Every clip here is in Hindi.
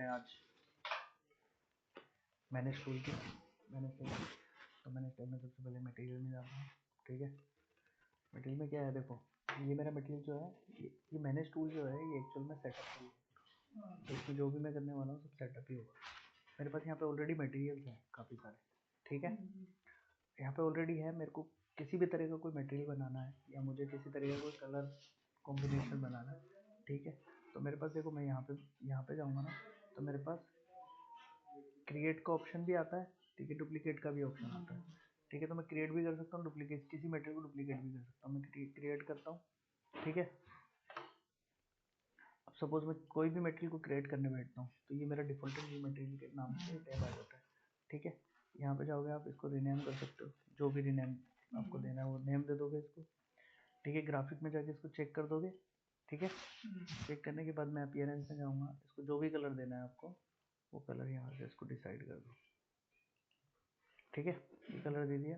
हैं आज मैनेज टूल की। मैनेज टूल तो मैनेज टूल में सबसे पहले मटेरियल में जाता हूँ। ठीक है, मटेरियल में क्या है, देखो ये मेरा मटेरियल जो है, ये मैनेज टूल जो है ये एक्चुअल में सेटअप टूल है। तो इसमें जो भी मैं करने वाला हूँ सब सेटअप ही होगा। मेरे पास यहाँ पे ऑलरेडी मटेरियल्स हैं काफ़ी सारे। ठीक है, यहाँ पे ऑलरेडी है। मेरे को किसी भी तरह का कोई मटेरियल बनाना है या मुझे किसी तरह का कोई कलर कॉम्बिनेशन बनाना है। ठीक है, तो मेरे पास देखो मैं यहाँ पे जाऊँगा ना, तो मेरे पास क्रिएट का ऑप्शन भी आता है। ठीक है, डुप्लीकेट का भी ऑप्शन आता है। ठीक है, तो मैं क्रिएट भी कर सकता हूँ, डुप्लीकेट किसी मटेरियल को डुप्लीकेट भी कर सकता हूँ। मैं क्रिएट करता हूँ। ठीक है, अब सपोज मैं कोई भी मटेरियल को क्रिएट करने बैठता हूँ तो ये मेरा डिफॉल्ट न्यू मटेरियल के नाम से टैब आ जाता है। ठीक है, यहाँ पे जाओगे आप इसको रीनेम कर सकते हो, जो भी रीनेम आपको देना है वो नेम दे दोगे इसको। ठीक है, ग्राफिक में जाके इसको चेक कर दोगे। ठीक है, चेक करने के बाद मैं अपीयरेंस में जाऊँगा, इसको जो भी कलर देना है आपको वो कलर यहाँ से इसको डिसाइड कर दो। ठीक है, ये कलर दे दिया।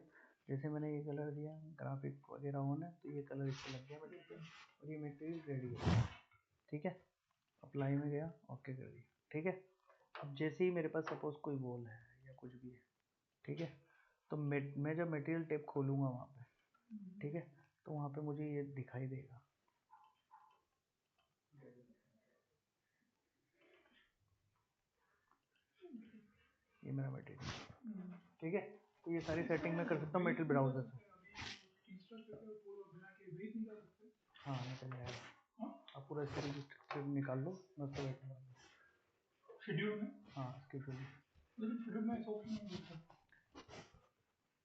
जैसे मैंने ये कलर दिया, ग्राफिक वगैरह ऑन है तो ये कलर इसको लग गया मटेरियल और ये मटेरियल रेडी है। ठीक है, अप्लाई में गया, ओके कर दिया। ठीक है, अब जैसे ही मेरे पास सपोज कोई वॉल है या कुछ भी है, ठीक है, तो मैं जब मटेरियल टैब खोलूँगा वहाँ पे, ठीक है, तो वहाँ पे मुझे ये दिखाई देगा। ये मेरा मटेरियल। ठीक है, तो ये सारी सेटिंग मैं कर सकता हूँ मटेरियल ब्राउजर से। हाँ निकल जाएगा। आप पूरा स्क्रीन निकाल लो, मैं उसको बैठूँगा शेड्यूल में। हाँ शेड्यूल में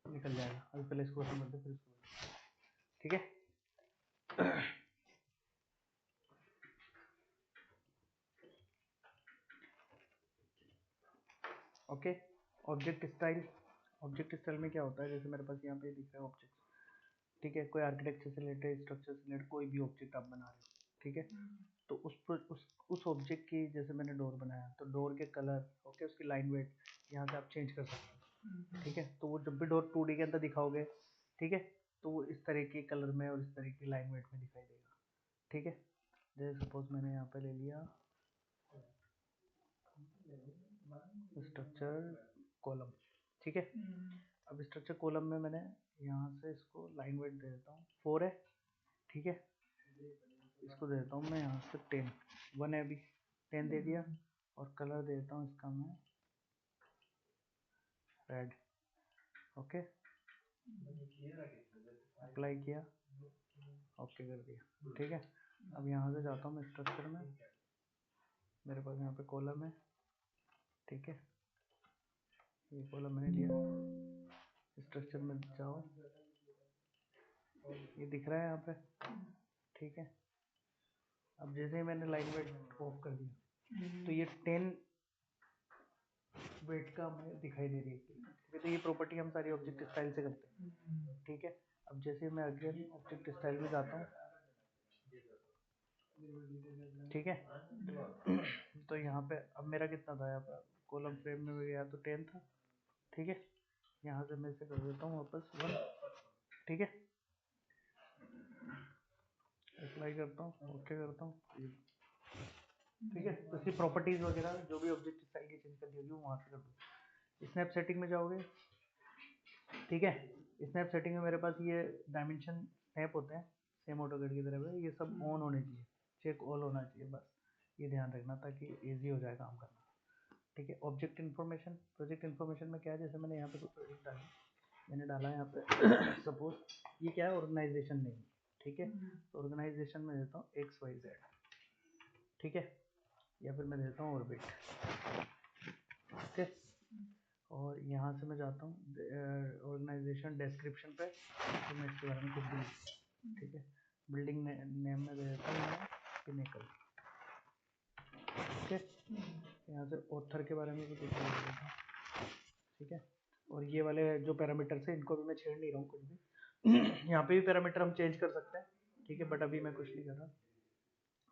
निकल जाएगा। अभी पहले इसको खत्म कर दो फिर इसको। ठीक है, ओके। ऑब्जेक्ट स्टाइल में क्या होता है, जैसे मेरे पास यहाँ पे दिख रहा है ऑब्जेक्ट। ठीक है, कोई आर्किटेक्चर से रिलेटेड, स्ट्रक्चर से रिलेटेड कोई भी ऑब्जेक्ट आप बना रहे हो। ठीक है, तो उस ऑब्जेक्ट की, जैसे मैंने डोर बनाया तो डोर के कलर, ओके, उसकी लाइन वेट यहाँ से आप चेंज कर सकते हो। ठीक है, तो वो जब भी डोर 2D के अंदर दिखाओगे, ठीक है, तो वो इस तरह के कलर में और इस तरह की लाइन वेट में दिखाई देगा। ठीक है, जैसे सपोज मैंने यहाँ पे ले लिया स्ट्रक्चर कॉलम। ठीक है, अब स्ट्रक्चर कॉलम में मैंने यहाँ से इसको लाइन वेट दे देता हूँ 4 है। ठीक है, इसको दे देता हूँ मैं यहाँ से 10, 1 है अभी, 10 दे दिया और कलर दे देता हूँ इसका मैं रेड। ओके, अप्लाई किया, ओके कर दिया। ठीक है, अब यहाँ से जाता हूँ मैं स्ट्रक्चर में, मेरे पास यहाँ पे कॉलम है। ठीक है, ये कॉलम मैंने लिया, स्ट्रक्चर में जाओ, ये दिख रहा है यहाँ पे। ठीक है, अब जैसे ही मैंने लाइन वेट ऑफ कर दिया तो ये 10 वेट का हमें दिखाई दे रही है। ठीक है, तो ये प्रॉपर्टी हम सारी ऑब्जेक्ट स्टाइल से करते हैं। ठीक है, अब जैसे मैं अगेन ऑब्जेक्ट स्टाइल में जाता हूँ, ठीक है, तो यहाँ पे अब मेरा कितना था, यहाँ पर कॉलम फ्रेम में गया तो 10 था। ठीक है, यहाँ से मैं इसे कर देता हूँ वापस 1। ठीक है, अप्लाई करता हूँ, ओके करता हूँ। ठीक है, तो इसकी प्रॉपर्टीज वगैरह जो भी ऑब्जेक्ट स्टाइल की चेंज करनी होगी वो वहाँ से कर दो। स्नैप सेटिंग में जाओगे। ठीक है, स्नैप सेटिंग में मेरे पास ये डायमेंशन स्नैप होते हैं सेम ऑटोकैड की तरह, ये सब ऑन होने चाहिए, चेक ऑल होना चाहिए, बस ये ध्यान रखना ताकि इजी हो जाए काम करना। ठीक है, ऑब्जेक्ट इन्फॉर्मेशन, प्रोजेक्ट इन्फॉर्मेशन में क्या है, जैसे मैंने यहाँ पे प्रोजेक्ट डाला, मैंने डाला यहाँ पे सपोज ये क्या है, ऑर्गेनाइजेशन नहीं। ठीक है, तो ऑर्गेनाइजेशन में देता हूँ XYZ। ठीक है, या फिर मैं देता हूँ ऑर्बिट। ओके, और यहाँ से मैं जाता हूँ ऑर्गेनाइजेशन डिस्क्रिप्शन पे, तो मैं इसके बारे में कुछ भी, ठीक है, बिल्डिंग नेम में दे देता हूँ पिनेकल। ठीक है, यहाँ से ऑथर के बारे में भी कुछ दे देता हूँ। ठीक है, और ये वाले जो पैरामीटर्स है इनको भी मैं छेड़ नहीं रहा हूँ कुछ भी। यहाँ पे भी पैरामीटर हम चेंज कर सकते हैं। ठीक है, बट अभी मैं कुछ नहीं कर रहा,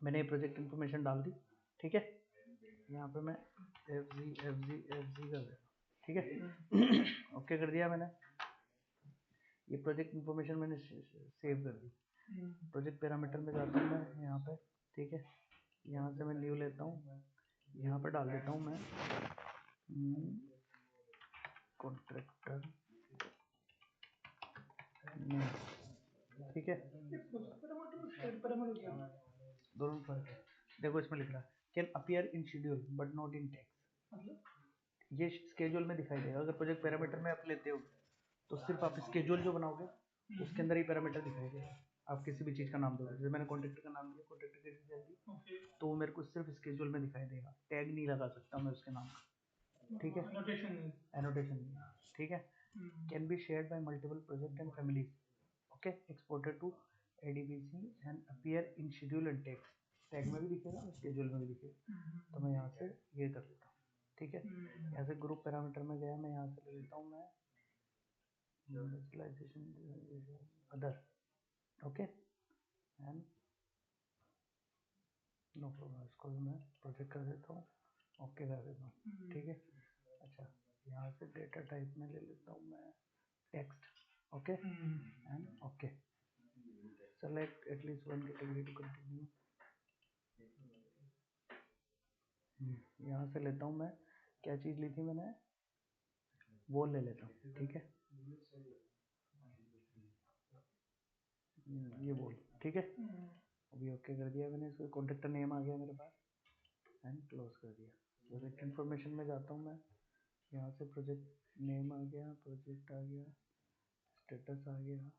मैंने प्रोजेक्ट इन्फॉर्मेशन डाल दी। ठीक है, यहाँ पे मैं FG कर देता हूँ। ठीक है, ओके कर दिया मैंने। ये प्रोजेक्ट इन्फॉर्मेशन मैंने सेव कर दी। प्रोजेक्ट पैरामीटर में जाता हूँ मैं यहाँ पे। ठीक है, यहाँ से मैं न्यू लेता हूँ, यहाँ पर डाल देता हूँ मैं कॉन्ट्रैक्टर नेम, ठीक है। दोनों फर्क है। देखो इसमें लिख रहा है can appear in schedule but not in text, ये स्केड्यूल में दिखाई देगा। अगर प्रोजेक्ट पैरामीटर में आप लेते हो तो सिर्फ आप स्केड्यूल जो बनाओगे उसके अंदर ही पैरामीटर दिखाई देगा। आप किसी भी चीज़ का नाम दोगे, जैसे मैंने कॉन्ट्रैक्टर का नाम दिया, कॉन्ट्रैक्टर की डिटेल दी, तो वो मेरे को सिर्फ स्केड्यूल में दिखाई देगा, टैग नहीं लगा सकता मैं उसके नाम का, ठीक है। एनोटेशन, ठीक है। Can be shared by multiple project and families, okay. Exported to ADBC and appear in schedule and tag, tag में भी दिखेगा और स्केड्यूल में भी दिखेगा। तो मैं यहाँ से ये कर लेता हूँ, ठीक है। यहाँ से ग्रुप पैरामीटर में गया, मैं यहाँ से ले लेता हूँ मैं other, okay. And no problem, इसको भी मैं प्रोजेक्ट कर देता हूँ, ओके कर देता हूँ, ठीक है। अच्छा, यहाँ से डेटा टाइप में ले लेता हूँ मैं text, okay and okay. Select at least one category to continue, यहाँ से लेता हूँ मैं, क्या चीज़ ली थी मैंने, वो ले लेता हूँ, ठीक है। ये बोल, ठीक है। अभी ओके कर दिया मैंने, इसको कॉन्ट्रैक्टर नेम आ गया मेरे पास एंड क्लोज कर दिया। प्रोजेक्ट इन्फॉर्मेशन में जाता हूँ मैं, यहाँ से प्रोजेक्ट नेम आ गया, प्रोजेक्ट आ गया, स्टेटस आ गया,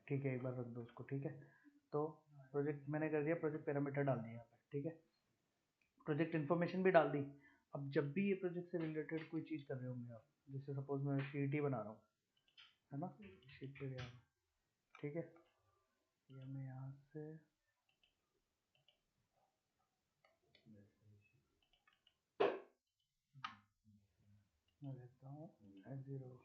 ठीक है। एक बार रख दो उसको, ठीक है। तो प्रोजेक्ट मैंने कर दिया, प्रोजेक्ट पैरामीटर डाल दिया यहाँ पे, ठीक है। प्रोजेक्ट इन्फॉर्मेशन भी डाल दी। अब जब भी ये प्रोजेक्ट से रिलेटेड कोई चीज़ कर रहे होंगे आप, जैसे सपोज मैं शीट बना रहा हूँ, है ना, शीट पे गया, ठीक है। ये मैं यहाँ से मैं लेता हूँ S0,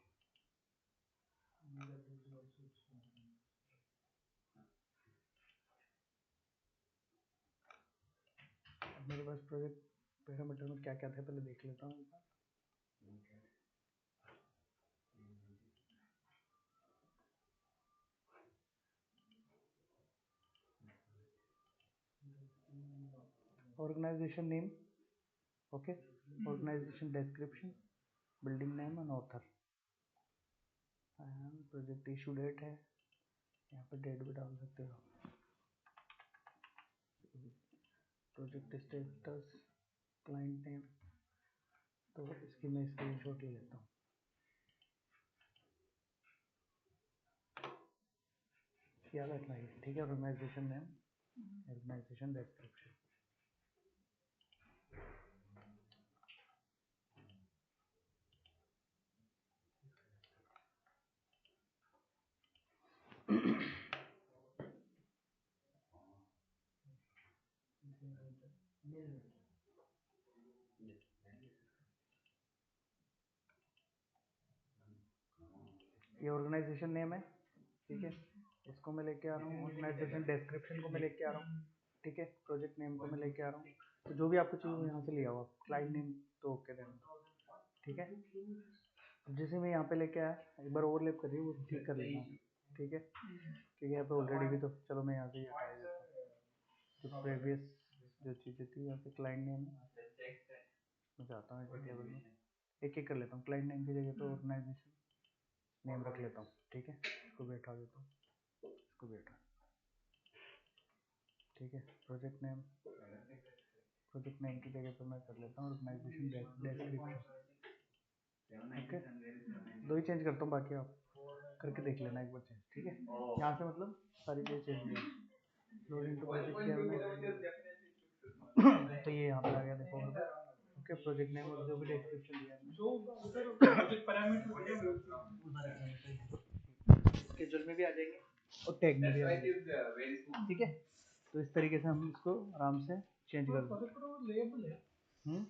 अब मेरे पास प्रोजेक्ट पैरामीटर में क्या क्या था पहले देख लेता हूँ एक बार। Organisation name, okay. Organisation description, building name and author, and project issue date है, यहाँ पे डेट भी डाल सकते हो। प्रोजेक्ट स्टेटस, क्लाइंट नेम, तो इसकी मैं स्क्रीनशॉट ले लेता हूँ। क्या रखना है, ठीक है। ऑर्गेनाइजेशन नेम, ऑर्गेनाइजेशन डिस्क्रिप्शन, ये ऑर्गेनाइजेशन नेम है, ठीक है। इसको मैं लेके आ रहा हूँ, ऑर्गेनाइजेशन डिस्क्रिप्शन को मैं लेके आ रहा हूँ, ठीक है। प्रोजेक्ट नेम को मैं लेके आ रहा हूँ, तो जो भी आपको चाहिए वो यहाँ से ले आओ आप। क्लाइंट नेम तो ओके देना, ठीक है। अब जैसे मैं यहाँ पे लेके आया, एक बार ओवरलैप कर रही है वो ठीक कर लेता हूँ, ठीक है। क्योंकि यहाँ पे ऑलरेडी भी, तो चलो मैं यहाँ से ये हटा देता हूँ। जो प्रीवियस जो चीज़ें थी, यहाँ पे क्लाइंट नेम मैं चाहता हूँ टेबल में एक एक कर लेता हूँ। क्लाइंट नेम की जगह पे ऑर्गेनाइजेशन नेम रख लेता हूँ, ठीक है। इसको बैठा देता हूँ, इसको बैठा, ठीक है। प्रोजेक्ट नेम, प्रोजेक्ट नेम की जगह पे मैं कर लेता हूँ ऑर्गेनाइजेशन डिस्क्रिप्शन, ओके। दो ही चेंज करता हूँ, बाकी आप करके देख लेना एक बार चेंज, ठीक है। यहाँ से मतलब सारी चीज़ें चेंज हो गई। लोडिंग टू प्रोजेक्ट किया मैंने, तो ये यहाँ पे आ गया, देखो। ओके, प्रोजेक्ट नेम और जो भी डिस्क्रिप्शन दिया मैंने, स्केड्यूल में भी आ जाएंगे और टैग में भी आ जाएंगे, ठीक है। तो इस तरीके से हम इसको आराम से चेंज कर सकते हैं।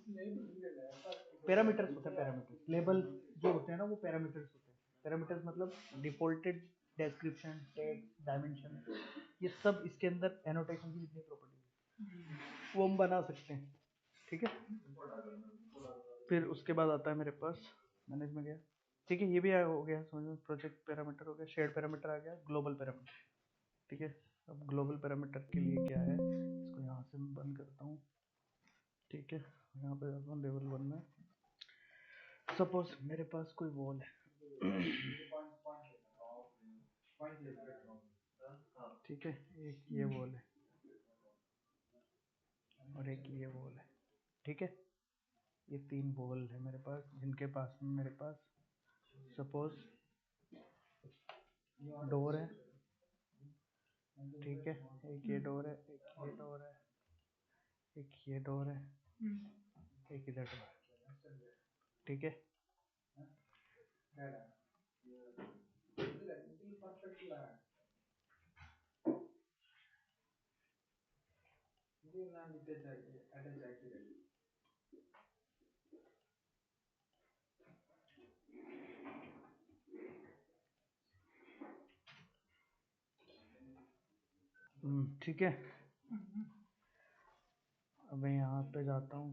पैरामीटर्स होते हैं, पैरामीटर्स, लेबल जो होते हैं ना वो पैरामीटर्स होते हैं। पैरामीटर्स मतलब डिफॉल्टेड डिस्क्रिप्शन, टैग, डायमेंशन, ये सब इसके अंदर एनोटेशन की जितनी प्रॉपर्टी वो हम बना सकते हैं, ठीक है। फिर उसके बाद आता है मेरे पास मैनेज में गया, ठीक है, ये भी हो गया समझ में, प्रोजेक्ट पैरामीटर हो गया, शेड पैरामीटर आ गया, ग्लोबल पैरामीटर। ठीक है, अब ग्लोबल पैरामीटर के लिए क्या है, इसको यहाँ से मैं बंद करता हूँ। ठीक है, यहाँ पे जाता हूँ लेवल 1 में। सपोज मेरे पास कोई वॉल है ठीक है, एक ये वॉल है और एक ये वॉल है। ठीक है, ये 3 वॉल है मेरे पास, जिनके पास में मेरे पास सपोज डोर है। ठीक है, एक ये डोर है, एक ये डोर है, एक ये डोर है, एक इधर डोर है। ठीक है, ठीक है। अब मैं यहाँ पे जाता हूँ,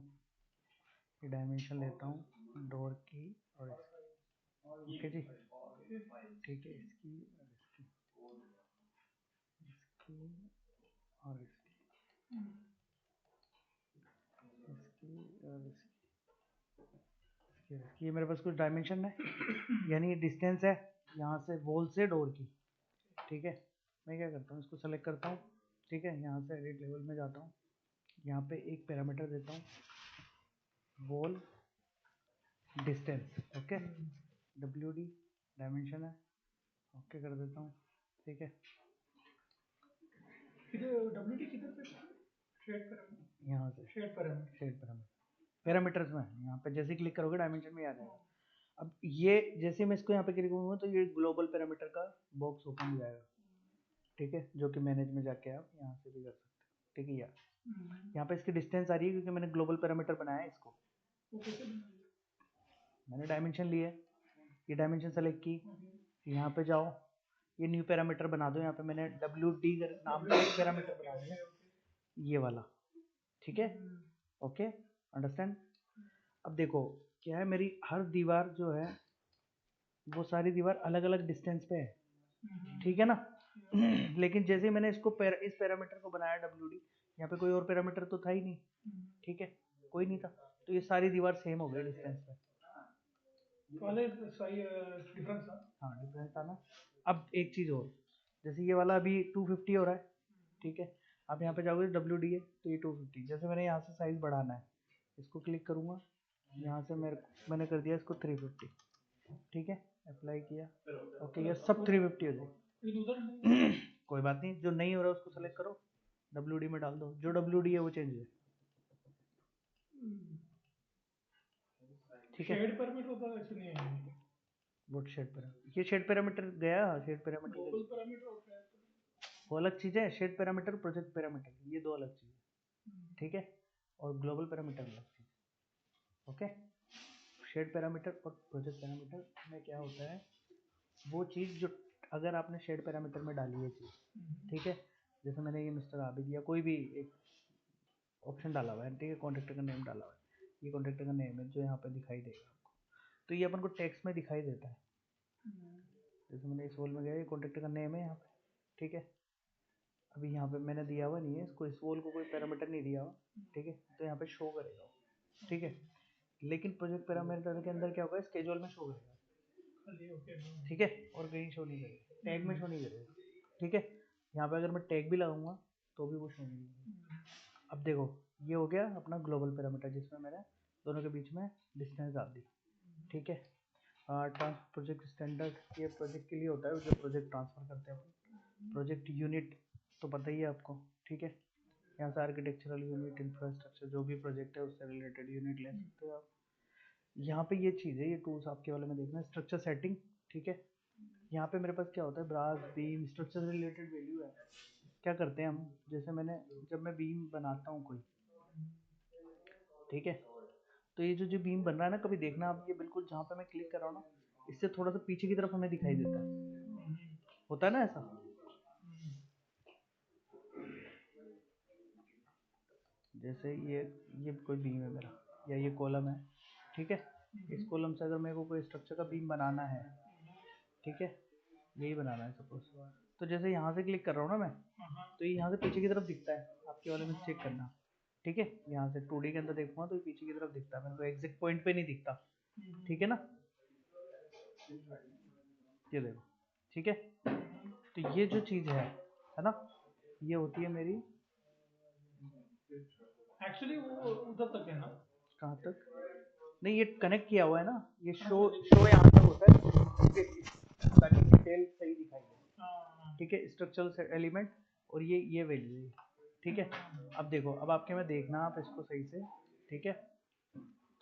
ये डायमेंशन लेता हूँ डोर की और इसकी। ओके जी, ठीक है, इसकी और इसकी, इसकी और इसकी, इसकी और इसकी। ये मेरे पास कुछ डायमेंशन है यानी डिस्टेंस है यहाँ से वॉल से डोर की। ठीक है, मैं क्या करता हूँ, इसको सेलेक्ट करता हूँ। ठीक है, यहाँ से एडिट लेवल में जाता हूँ, यहाँ पे एक पैरामीटर देता हूँ wall distance. Okay, WD dimension है, ओके कर देता हूँ। ठीक है, WD किधर पे शेड पैरामीटर, यहाँ से शेड पैरामीटर पैरामीटर्स में यहाँ पे जैसे क्लिक करोगे डायमेंशन में आ जाएगा। अब ये जैसे मैं इसको यहाँ पे क्लिक करूँगा तो ये ग्लोबल पैरामीटर का बॉक्स ओपन हो जाएगा। ठीक है, जो कि मैनेज में जाके आप यहाँ से भी कर सकते हो। ठीक है, यार यहाँ पे इसकी डिस्टेंस आ रही है क्योंकि मैंने ग्लोबल पैरामीटर बनाया है इसको। मैंने डायमेंशन लिए, ये डायमेंशन सेलेक्ट की, यहाँ पे जाओ, ये न्यू पैरामीटर बना दो। यहाँ पे मैंने WD नाम का एक पैरामीटर बना दिया, ये वाला। ठीक है, ओके, अंडरस्टैंड। अब देखो क्या है, मेरी हर दीवार जो है वो सारी दीवार अलग अलग डिस्टेंस पे है। ठीक है ना लेकिन जैसे मैंने इसको इस पैरामीटर को बनाया WD, यहाँ पे कोई और पैरामीटर तो था ही नहीं। ठीक है, कोई नहीं था, तो ये सारी दीवार सेम हो गई डिस्टेंस पे। डिफरेंस था। हाँ, डिफरेंस था ना। अब एक चीज़ और, जैसे ये वाला अभी 250 हो रहा है। ठीक है, आप यहाँ पे जाओगे WD है तो ये 250। जैसे मैंने यहाँ से साइज बढ़ाना है, इसको क्लिक करूँगा, यहाँ से मैंने कर दिया इसको 350। ठीक है, अप्लाई किया, ओके, ये सब 350 हो जाए कोई बात नहीं, जो नहीं हो रहा है उसको सेलेक्ट करो, WD में डाल दो, जो WD है वो चेंज है। ठीक है, शेड पैरामीटर होता है नहीं है, वो शेड पैरामीटर, ये शेड पैरामीटर गया, शेड पैरामीटर ग्लोबल पैरामीटर होता है वो अलग चीज़ है। शेड पैरामीटर, प्रोजेक्ट पैरामीटर, ये दो अलग चीज़ है। ठीक है, और ग्लोबल पैरामीटर अलग चीज़। ओके, शेड पैरामीटर और प्रोजेक्ट पैरामीटर में क्या होता है, वो चीज़ जो अगर आपने शेड पैरामीटर में डाली है चीज़, ठीक है, जैसे मैंने ये मिस्टर आबिद या कोई भी एक ऑप्शन डाला हुआ है, ठीक है, कॉन्ट्रैक्टर का नेम डाला हुआ है, ये कॉन्ट्रैक्टर का नेम है जो यहाँ पे दिखाई देगा आपको, तो ये अपन को टेक्स्ट में दिखाई देता है। जैसे मैंने इस वॉल में गया, ये कॉन्ट्रैक्टर का नेम है यहाँ पे। ठीक है, अभी यहाँ पे मैंने दिया हुआ नहीं है इसको, इस वॉल को कोई पैरामीटर नहीं दिया हुआ। ठीक है, तो यहाँ पे शो करेगा। ठीक है, लेकिन प्रोजेक्ट पैरामीटर के अंदर क्या होगा, स्केड्यूल में शो करेगा। ठीक है, और कहीं शो नहीं करेगा, टैग में शो नहीं करेगा। ठीक है, यहाँ पे अगर मैं टैग भी लगाऊंगा तो भी वो शो नहीं करेगा। अब देखो, ये हो गया अपना ग्लोबल पैरामीटर जिसमें मैंने दोनों के बीच में डिस्टेंस डाल दी। ठीक है, प्रोजेक्ट स्टैंडर्ड ये प्रोजेक्ट के लिए होता है, जो प्रोजेक्ट ट्रांसफर करते हैं अपन। प्रोजेक्ट यूनिट तो पता ही है आपको। ठीक है, यहाँ से आर्किटेक्चरल यूनिट, इंफ्रास्ट्रक्चर, जो भी प्रोजेक्ट है उससे रिलेटेड यूनिट ले सकते हो आप। यहाँ पे ये चीज़ है, ये टूल्स आपके वाले में देखना, स्ट्रक्चर सेटिंग। ठीक है, यहाँ पे मेरे पास क्या होता है, ब्रास बीम स्ट्रक्चर से रिलेटेड वैल्यू है। क्या करते हैं हम, जैसे जब मैं बीम बनाता हूँ कोई, ठीक है, तो ये जो बीम बन रहा है ना, कभी देखना आप, ये बिल्कुल जहाँ पे मैं क्लिक कर रहा हूँ ना, इससे थोड़ा सा पीछे की तरफ हमें दिखाई देता है, होता है ना ऐसा। जैसे ये कोई बीम है मेरा, या ये कॉलम है, ठीक है, इस कॉलम से अगर मेरे को कोई स्ट्रक्चर का बीम बनाना है, ठीक है, यही बनाना है सपोज, तो जैसे यहाँ से क्लिक कर रहा हूँ ना मैं, तो ये यहाँ से पीछे की तरफ दिखता है, आपके वाले में चेक करना, ठीक है, यहाँ से 2D के अंदर देखूंगा तो ये पीछे की तरफ दिखता है, मेरे को एग्जैक्ट पॉइंट पे नहीं दिखता, ठीक है ना, ये देखो, ठीक है, तो ये जो चीज़ है ना, ये होती है मेरी, एक्चुअली वो उधर तक है ना। कहाँ तक, नहीं ये कनेक्ट किया हुआ है ना, ये शो शो यहाँ तक होता है, ताकि डिटेल सही दिखाई दे, ठीक है, स्ट्रक्चरल एलिमेंट, और ये वैल्यू है, ठीक है। अब देखो, अब आपके में देखना आप इसको सही से, ठीक है,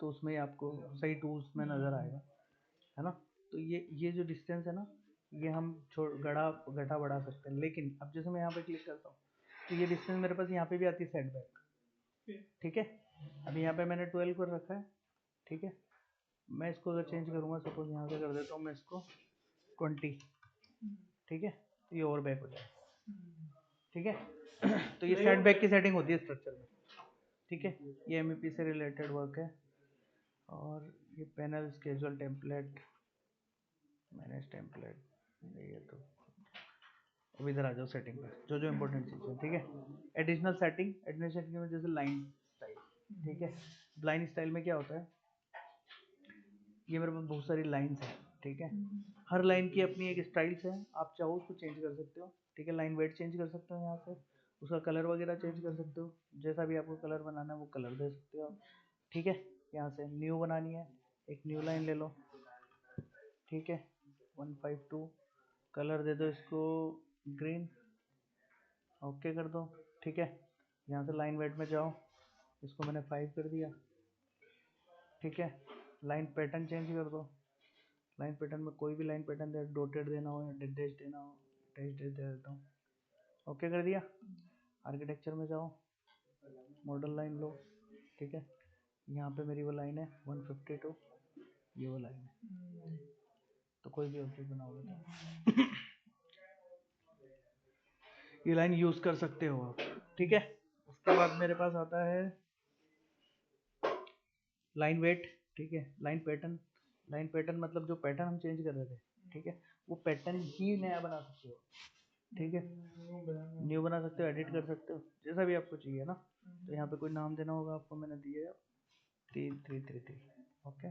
तो उसमें आपको सही टूल्स में नज़र आएगा, है ना, तो ये जो डिस्टेंस है ना, ये हम घटा बढ़ा सकते हैं, लेकिन अब जैसे मैं यहाँ पे क्लिक करता हूँ, तो ये डिस्टेंस मेरे पास यहाँ पे भी आती है सेट बैक, ठीक है, अभी यहाँ पे मैंने 12 कर रखा है, ठीक है, मैं इसको अगर चेंज करूँगा, सपोज यहाँ से कर देता हूँ मैं इसको 20, ठीक है, तो ये और बैक हो जाए, ठीक है, तो ये सेट बैक की सेटिंग होती है स्ट्रक्चर में, ठीक है, ये एमईपी से रिलेटेड वर्क है, और ये panel schedule template, manage template, ये तो अब इधर आ जाओ सेटिंग पे, जो जो इम्पोर्टेंट चीज़ है, ठीक है, एडिशनल सेटिंग में जैसे लाइन स्टाइल, ठीक है, लाइन स्टाइल में क्या होता है, ये मेरे पास बहुत सारी लाइंस है, ठीक है, हर लाइन की अपनी एक स्टाइल्स है, आप चाहो उसको चेंज कर सकते हो, ठीक है, लाइन वेट चेंज कर सकते हो यहाँ से, उसका कलर वगैरह चेंज कर सकते हो, जैसा भी आपको कलर बनाना है वो कलर दे सकते हो, ठीक है, यहाँ से न्यू बनानी है, एक न्यू लाइन ले लो, ठीक है, 152, कलर दे दो इसको ग्रीन, ओके कर दो, ठीक है, यहाँ से लाइन वेट में जाओ, इसको मैंने 5 कर दिया, ठीक है, लाइन पैटर्न चेंज कर दो, लाइन पैटर्न में कोई भी लाइन पैटर्न दे, डॉटेड देना हो या डैश देना हो, डैश दे देता हूँ, ओके कर दिया, आर्किटेक्चर में जाओ, मॉडल लाइन लो, ठीक है, यहाँ पे मेरी वो लाइन है 152, ये वो लाइन है, तो कोई भी ऑब्जेक्ट बनाओगे तो ये लाइन यूज कर सकते हो आप, ठीक है, उसके बाद मेरे पास आता है लाइन वेट, ठीक है, लाइन पैटर्न मतलब जो पैटर्न हम चेंज कर रहे थे, ठीक है, वो पैटर्न ही नया बना सकते हो, ठीक है, न्यू बना सकते हो, एडिट कर सकते हो, जैसा भी आपको चाहिए ना, तो यहाँ पे कोई नाम देना होगा आपको, मैंने दिया है 3333, okay,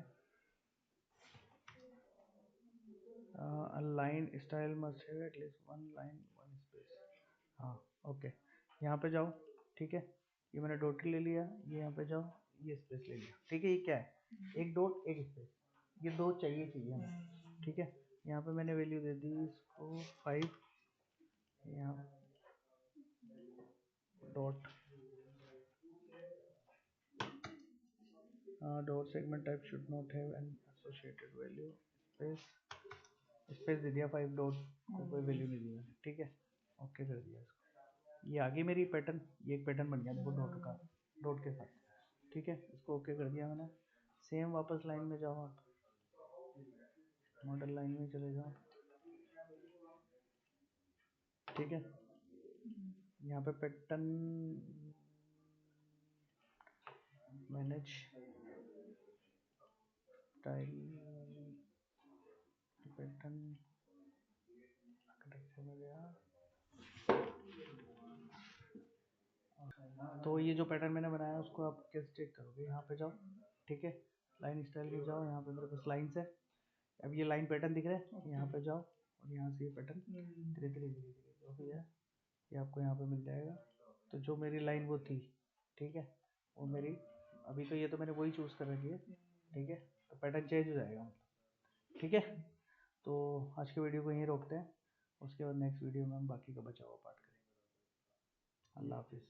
line style must have at least one line one space, हाँ, ओके, यहाँ पे जाओ, ठीक है, ये मैंने डॉट ले लिया, ये यहाँ पे जाओ, ये स्पेस ले लिया, ठीक है, ये क्या है, एक डॉट एक स्पेस, ये दो चाहिए हमें, ठीक है, यहाँ पे मैंने वैल्यू दे दी इसको 5, यहाँ dot dot segment type should not have an associated value, space space दे दिया, 5 डॉट को कोई वैल्यू नहीं दी मैंने, ठीक है, ओके कर दिया इसको, ये आगे मेरी पैटर्न, ये एक पैटर्न बन गया देखो डॉट का, डॉट के साथ, ठीक है, इसको ओके कर दिया मैंने, सेम वापस लाइन में जाओ आप, मॉडल लाइन में चले जाओ, ठीक है, यहाँ पे pattern manage style pattern architecture में गया, तो ये जो पैटर्न मैंने बनाया उसको आप कैसे चेक करोगे, यहाँ पे जाओ, ठीक है, लाइन स्टाइल में जाओ, यहाँ पे मेरे पास लाइन्स है, अब ये लाइन पैटर्न दिख रहा है, यहाँ पे जाओ और यहाँ से ये पैटर्न धीरे धीरे धीरे धीरे जो भी है ये आपको यहाँ पे मिल जाएगा, तो जो मेरी लाइन वो थी, ठीक है, वो मेरी, अभी तो ये तो मैंने वही चूज़ कर रखी है, ठीक है, तो पैटर्न चेंज हो जाएगा, ठीक है, तो आज के वीडियो को यहीं रोकते हैं, उसके बाद नेक्स्ट वीडियो में हम बाकी का बचा हुआ पार्ट करेंगे, अल्लाह हाफिज़।